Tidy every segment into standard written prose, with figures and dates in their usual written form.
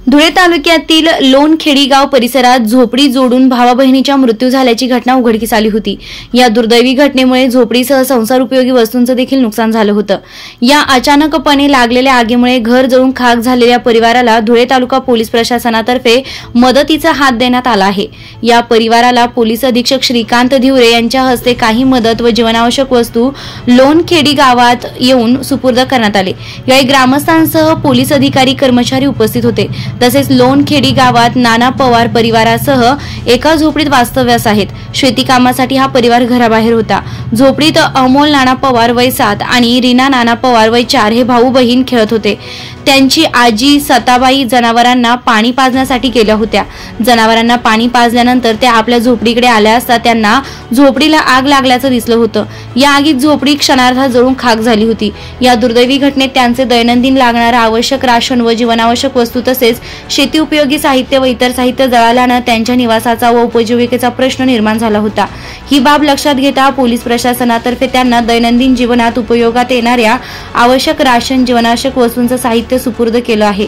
धुळे तालुक्यातील लोणखेडी गाव परिसरात झोपडी जोडून भावा बहिणीचा मृत्यू झाल्याची घटना उघडकीस आली होती। या दुर्दैवी घटनेमुळे झोपडीसह संसार उपयोगी वस्तूंचं देखील नुकसान झालं होतं। या अचानकपणे लागलेल्या आगीमुळे घर जळून खाक झालेल्या परिवाराला धुळे तालुका पोलीस प्रशासनातर्फे मदतीचा हात देण्यात आला आहे। या परिवाराला पोलीस अधीक्षक श्रीकांत धिवरे यांच्या हस्ते काही मदत व जीवनावश्यक वस्तू लोणखेडी गावात येऊन सुपूर्द करण्यात आले। यावेळी ग्रामस्थांसह पोलीस अधिकारी कर्मचारी उपस्थित होते। तसेच लोणखेडी गावात नाना पवार परिवारासह एका झोपडीत वास्तव्यास आहेत। शेती कामासाठी हा परिवार घराबाहेर होता। झोपडीत अमोल नाना पवार वय 7 आणि रीना नाना पवार वय 4 हे भाऊ बहीण खेळत होते। त्यांची आजी सताबाई जनावरांना पाणी पाजण्यासाठी गेल्या होत्या। जनावरांना पाणी पाजल्यानंतर त्या आपल्या झोपडीकडे आल्या असता त्यांना झोपडीला आग लागल्याचं दिसलं होतं। या आगीत झोपडी क्षणार्धात जळून खाक झाली होती। या दुर्दैवी घटनेत त्यांचे दैनंदिन लागणारा आवश्यक राशन व जीवनावश्यक वस्तू तसेच शेती उपयोगी साहित्य व इतर साहित्य जळाल्यानं त्यांच्या निवासाचा व उपजीविकेचा प्रश्न निर्माण झाला होता। ही बाब लक्षात घेता पोलीस प्रशासनातर्फे त्यांना दैनंदिन जीवनात उपयोगात येणाऱ्या आवश्यक राशन जीवनावश्यक वस्तूंचं साहित्य सुपूर्द केलं आहे।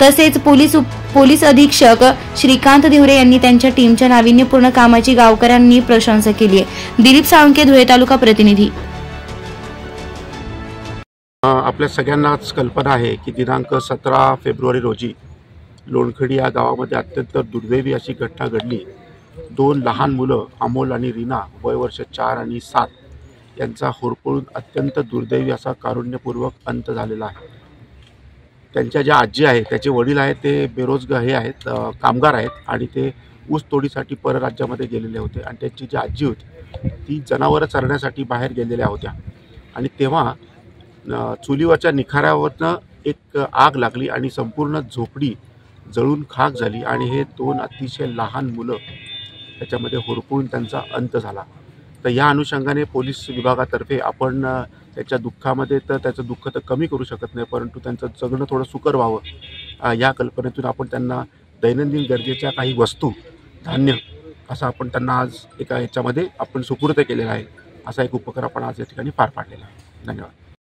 तसेच पोलीस अधीक्षक श्रीकांत धिवरे यांनी त्यांच्या टीमच्या नाविन्यपूर्ण कामाची गावकऱ्यांनी प्रशंसा केली आहे। दिलीप साळुंके, धुळे तालुका प्रतिनिधी। आपल्या सगळ्यांनाच कल्पना आहे की दिनांक 17 फेब्रुवारी रोजी लोणखेडी या गावामध्ये अत्यंत दुर्दैवी अशी घटना घडली। 2 लहान मुलं अमोल आणि रीना वय वर्ष 4 आणि 7 यांचा होरपळून अत्यंत दुर्दैवी असा कारुण्यपूर्वक अंत झालेला आहे। त्यांच्या ज्या आजी आहेत त्याचे वडील आहेत ते बेरोजगार आहेत, कामगार आहेत आणि ते ऊस तोडीसाठी परराज्यामध्ये गेलेले होते आणि त्यांची जी आजी होती ती जनावरं चरण्यासाठी बाहेर गेलेल्या होत्या आणि तेव्हा चुलीवरच्या निखाऱ्यावरनं एक आग लागली आणि संपूर्ण झोपडी जळून खाक झाली आणि हे 2 अतिशय लहान मुलं त्याच्यामध्ये होरपळून त्यांचा अंत झाला। तर या अनुषंगाने पोलीस विभागातर्फे आपण त्याच्या दुःखामध्ये तर त्याचं दुःख तर कमी करू शकत नाही, परंतु त्यांचं जगणं थोडं सुकर व्हावं या कल्पनेतून आपण त्यांना दैनंदिन गरजेच्या काही वस्तू, धान्य असं आपण त्यांना आज एका याच्यामध्ये आपण सुपूर्द केलेला आहे। असा एक उपक्रम आपण आज या ठिकाणी पार पाडलेला आहे। धन्यवाद।